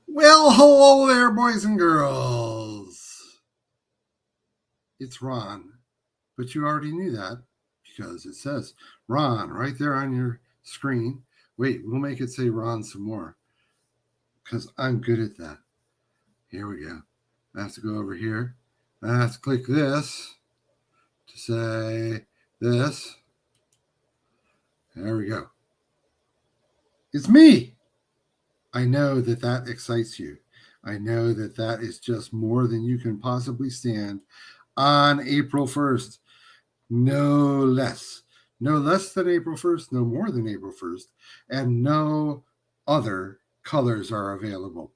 Well, hello there, boys and girls. It's Ron, but you already knew that because it says Ron right there on your screen. Wait, we'll make it say Ron some more because I'm good at that. Here we go. I have to go over here. I have to click this to say this. There we go. It's me. I know that that excites you. I know that that is just more than you can possibly stand on April 1st. No less. No less than April 1st, no more than April 1st, and no other colors are available.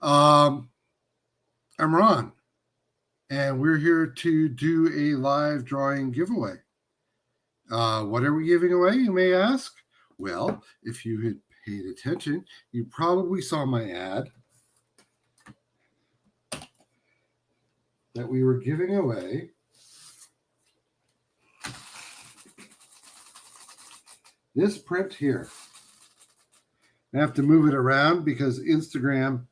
I'm Ron, and we're here to do a live drawing giveaway. What are we giving away, you may ask? Well, if you had paid attention, you probably saw my ad that we were giving away this print here. I have to move it around because Instagram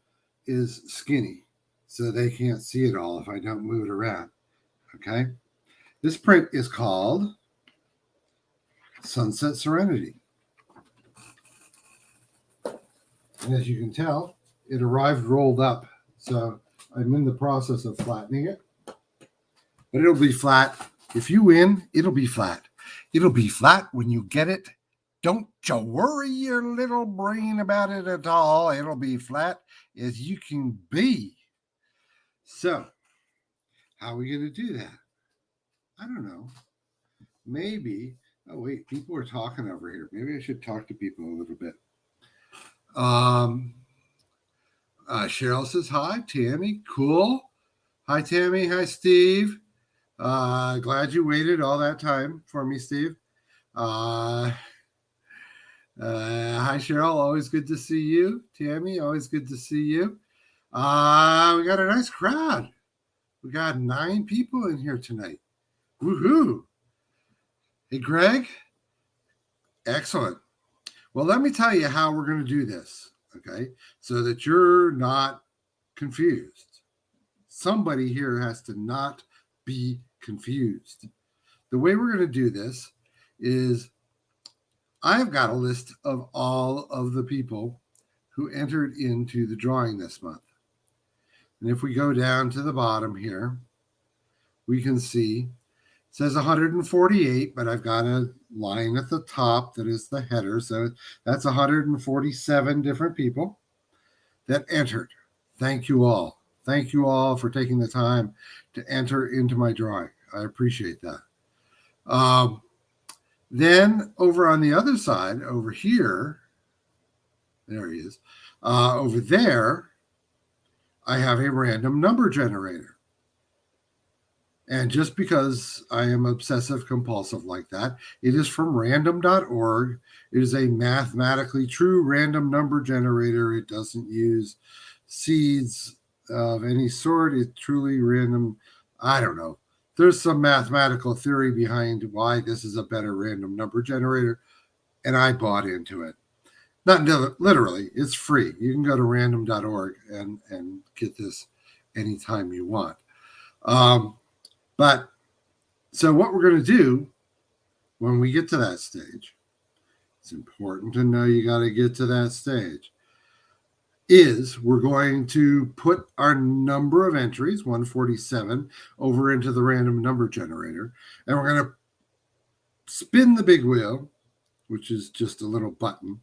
is skinny, so they can't see it all if I don't move it around. Okay? This print is called Sunset Serenity. And as you can tell, it arrived rolled up. So I'm in the process of flattening it, but it'll be flat. If you win, it'll be flat. It'll be flat when you get it. Don't you worry your little brain about it at all. It'll be flat as you can be. So, how are we going to do that? I don't know. Maybe. Oh, wait, people are talking over here. Maybe I should talk to people a little bit. Cheryl says hi. Tammy, cool. Hi, Tammy. Hi, Steve. Glad you waited all that time for me, Steve. Hi, Cheryl. Always good to see you. Tammy, always good to see you. We got a nice crowd. We got 9 people in here tonight. Woohoo! Hey, Greg. Excellent. Well, let me tell you how we're going to do this, okay? So that you're not confused. Somebody here has to not be confused. The way we're going to do this is I've got a list of all of the people who entered into the drawing this month. And if we go down to the bottom here, we can see it says 148, but I've got a line at the top that is the header. So that's 147 different people that entered. Thank you all. Thank you all for taking the time to enter into my drawing. I appreciate that. Then over on the other side, over here, there he is. Over there, I have a random number generator. And just because I am obsessive compulsive like that, it is from random.org. It is a mathematically true random number generator. It doesn't use seeds of any sort. It's truly random. I don't know. There's some mathematical theory behind why this is a better random number generator, and I bought into it. Not literally, it's free. You can go to random.org and get this anytime you want. But so what we're going to do when we get to that stage, it's important to know you got to get to that stage, is we're going to put our number of entries, 147, over into the random number generator. And we're going to spin the big wheel, which is just a little button.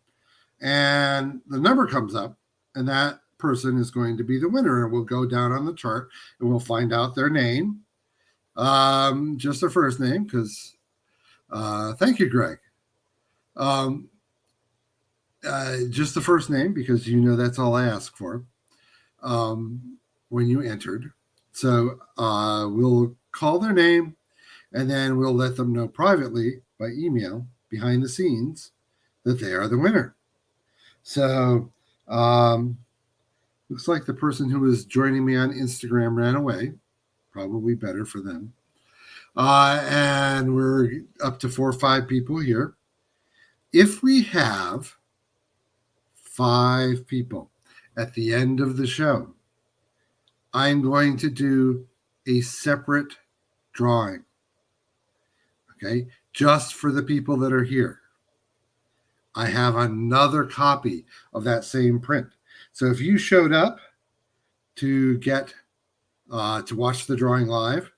And the number comes up, and that person is going to be the winner. And we'll go down on the chart, and we'll find out their name. Just their first name, because thank you, Greg. Just the first name, because you know that's all I ask for when you entered. So we'll call their name, and then we'll let them know privately by email behind the scenes that they are the winner. So looks like the person who was joining me on Instagram ran away. Probably better for them. And we're up to 4 or 5 people here. If we have 5 people at the end of the show, I'm going to do a separate drawing, okay, just for the people that are here. I have another copy of that same print. So if you showed up to get to watch the drawing live,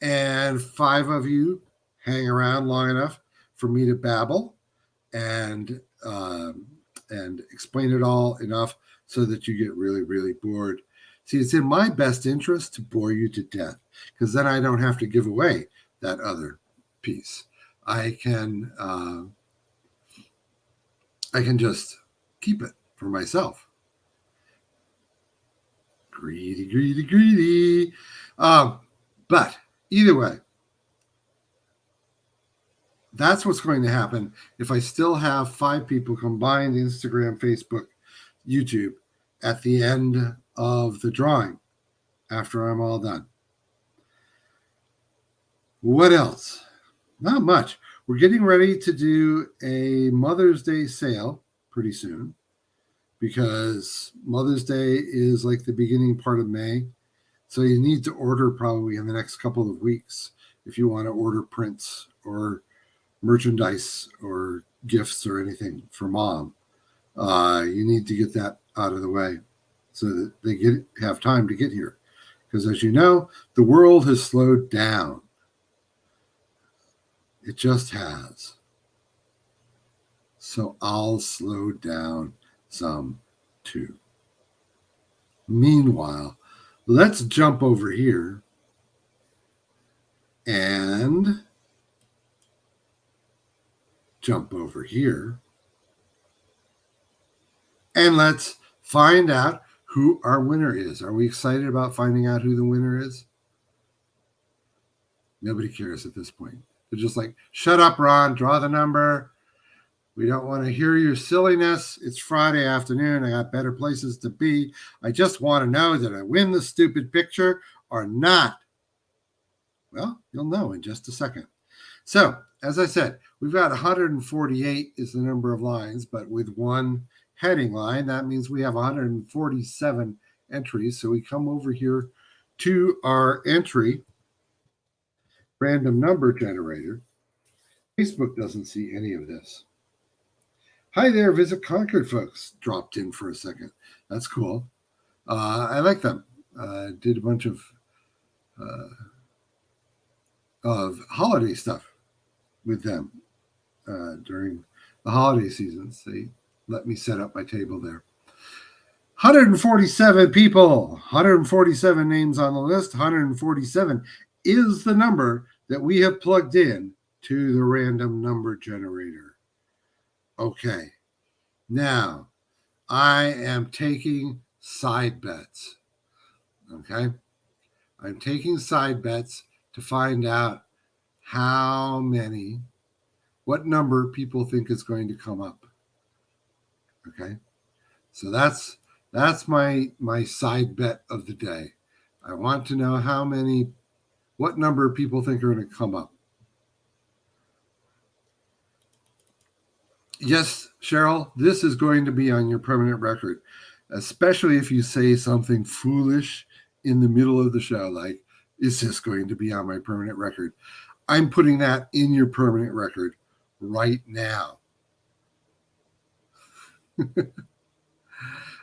and 5 of you hang around long enough for me to babble and explain it all enough so that you get really, really bored. See, it's in my best interest to bore you to death, because then I don't have to give away that other piece. I can just keep it for myself. Greedy, greedy, greedy. But either way, that's what's going to happen if I still have 5 people combined, Instagram, Facebook, YouTube, at the end of the drawing after I'm all done. What else? Not much. We're getting ready to do a Mother's Day sale pretty soon, because Mother's Day is like the beginning part of May. So you need to order probably in the next couple of weeks if you want to order prints or merchandise or gifts or anything for mom. You need to get that out of the way so that they have time to get here. Because as you know, the world has slowed down. It just has. So I'll slow down some too. Meanwhile, let's jump over here and jump over here. And let's find out who our winner is. Are we excited about finding out who the winner is? Nobody cares at this point. They're just like, shut up, Ron, draw the number. We don't want to hear your silliness. It's Friday afternoon. I got better places to be. I just want to know, did I win the stupid picture or not? Well, you'll know in just a second. So, as I said, we've got 148 is the number of lines, but with one heading line, that means we have 147 entries. So we come over here to our entry random number generator. Facebook doesn't see any of this. Hi there, Visit Concord folks dropped in for a second. That's cool. I like them. Did a bunch of holiday stuff with them during the holiday seasons. They let me set up my table there. 147 people, 147 names on the list. 147 is the number that we have plugged in to the random number generator. Okay, now I am taking side bets. Okay, I'm taking side bets to find out what number people think is going to come up. Okay, so that's my side bet of the day. I want to know what number people think are going to come up. Yes, Cheryl, this is going to be on your permanent record, especially if you say something foolish in the middle of the show, like, is this going to be on my permanent record? I'm putting that in your permanent record right now.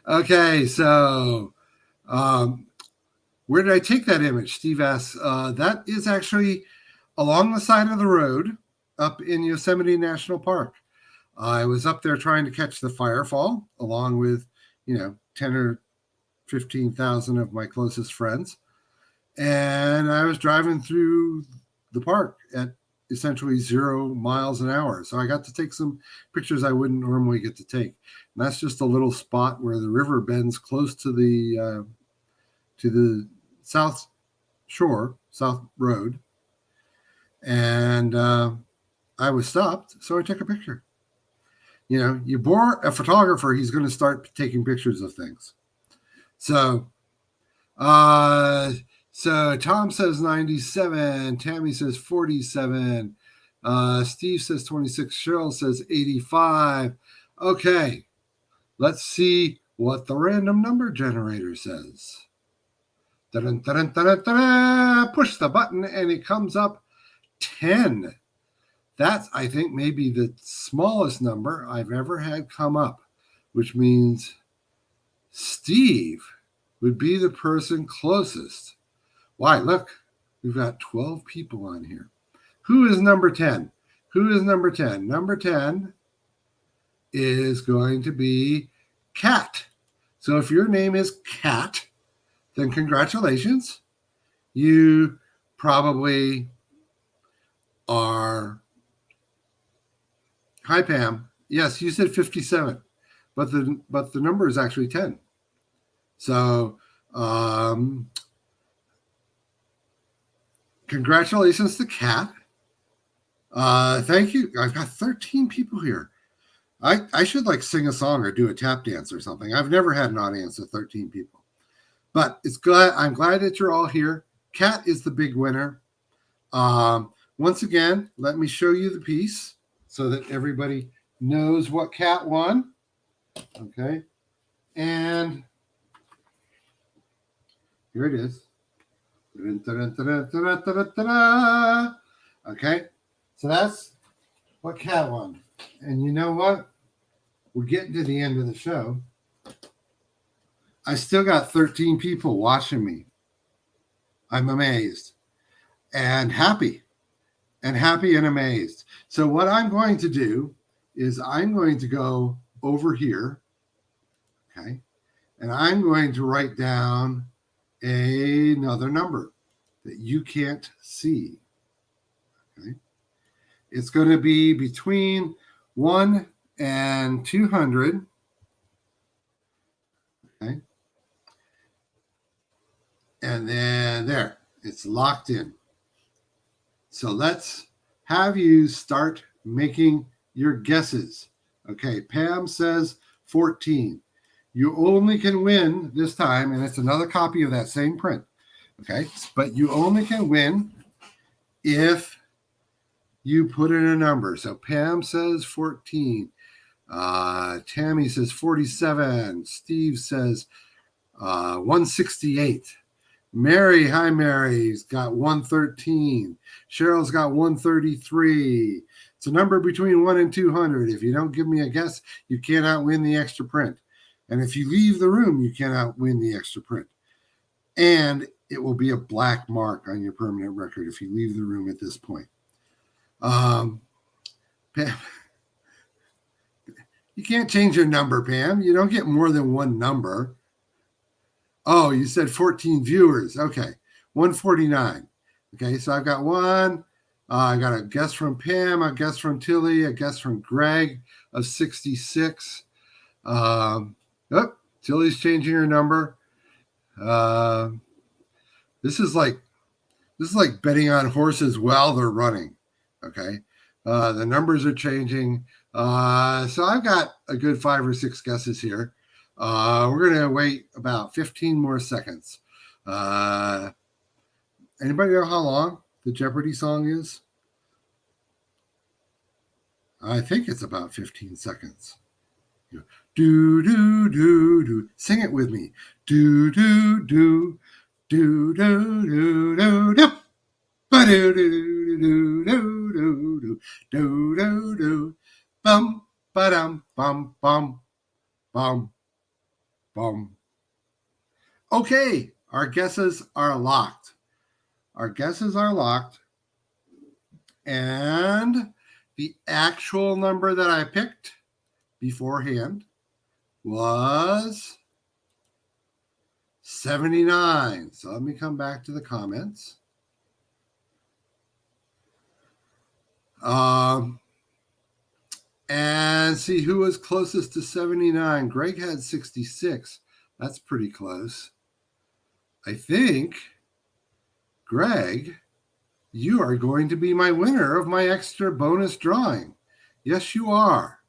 Okay, so where did I take that image? Steve asks. That is actually along the side of the road up in Yosemite National Park. I was up there trying to catch the firefall along with, 10 or 15,000 of my closest friends. And I was driving through the park at essentially 0 miles an hour. So I got to take some pictures I wouldn't normally get to take. And that's just a little spot where the river bends close to the south shore, south road. And I was stopped, so I took a picture. You bore a photographer, he's going to start taking pictures of things. So Tom says 97, Tammy says 47, Steve says 26, Cheryl says 85. Okay, let's see what the random number generator says. Dun, dun, dun, dun, dun, push the button and it comes up 10. That's, I think, maybe the smallest number I've ever had come up, which means Steve would be the person closest. Why, look, we've got 12 people on here. Who is number 10? Who is number 10? Number 10 is going to be Kat. So if your name is Kat, then congratulations. You probably are... Hi, Pam. Yes, you said 57, but the number is actually 10. So, congratulations to Kat. Thank you. I've got 13 people here. I should sing a song or do a tap dance or something. I've never had an audience of 13 people, but I'm glad that you're all here. Kat is the big winner. Once again, let me show you the piece so that everybody knows what Kat won. Okay. And here it is. Okay. So that's what Kat won. And you know what? We're getting to the end of the show. I still got 13 people watching me. I'm amazed and happy and amazed. So what I'm going to do is I'm going to go over here, okay, and I'm going to write down another number that you can't see. Okay, it's going to be between 1 and 200. Okay, and then there, it's locked in. So let's have you start making your guesses. Okay, Pam says 14. You only can win this time, and it's another copy of that same print. Okay, but you only can win if you put in a number. So Pam says 14. Tammy says 47. Steve says 168. Mary, hi Mary's got 113. Cheryl's got 133. It's a number between 1 and 200. If you don't give me a guess, you cannot win the extra print. And if you leave the room, you cannot win the extra print. And it will be a black mark on your permanent record if you leave the room at this point. Pam, you can't change your number, Pam. You don't get more than one number. Oh, you said 14 viewers. Okay. 149. Okay, so I've got one. I got a guess from Pam, a guess from Tilly, a guess from Greg of 66. Oh, Tilly's changing her number. This is like betting on horses while they're running. Okay. The numbers are changing. So I've got a good 5 or 6 guesses here. We're going to wait about 15 more seconds. Anybody know how long the Jeopardy song is? I think it's about 15 seconds. Do, do, do, do. Sing it with me. Do, do, do, do, do, do, do, do. Ba-do, do, do, do, do, do, do, do, do. Bum, ba-dum, bum, bum, bum. Boom. Okay, our guesses are locked. Our guesses are locked. And the actual number that I picked beforehand was 79. So let me come back to the comments. And see who was closest to 79. Greg had 66. That's pretty close. I think, Greg, you are going to be my winner of my extra bonus drawing. Yes, you are.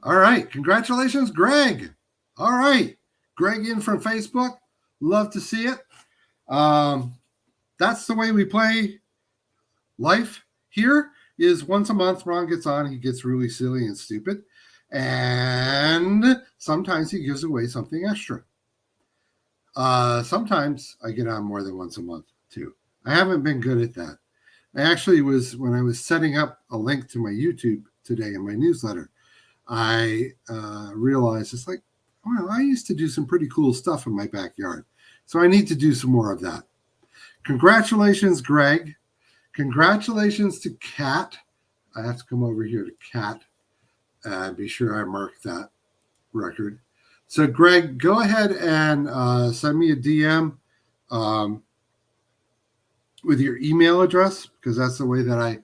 All right. Congratulations, Greg. All right. Greg in from Facebook. Love to see it. That's the way we play life here. Is once a month Ron gets on, he gets really silly and stupid, and sometimes he gives away something extra. Sometimes I get on more than once a month too. I haven't been good at that. I actually was, when I was setting up a link to my YouTube today in my newsletter, I realized it's like, well, I used to do some pretty cool stuff in my backyard, so I need to do some more of that. Congratulations, Greg. Congratulations to Kat. I have to come over here to Kat and be sure I mark that record. So, Greg, go ahead and send me a DM with your email address, because that's the way I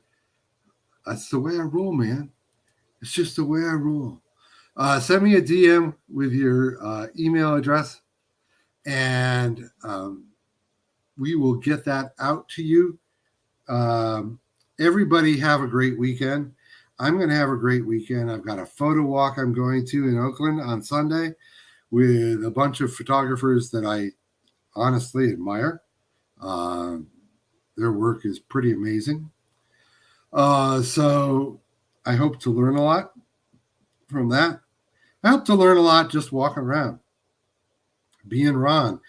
roll, man. It's just the way I roll. Send me a DM with your email address, and we will get that out to you. Everybody have a great weekend. I'm going to have a great weekend. I've got a photo walk I'm going to in Oakland on Sunday with a bunch of photographers that I honestly admire. Their work is pretty amazing. So I hope to learn a lot from that. I hope to learn a lot just walking around. Being Ron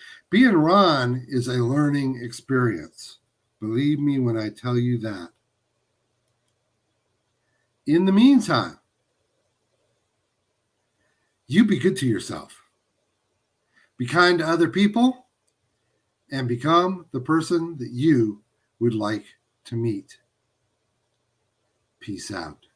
is a learning experience. Believe me when I tell you that. In the meantime, you be good to yourself. Be kind to other people and become the person that you would like to meet. Peace out.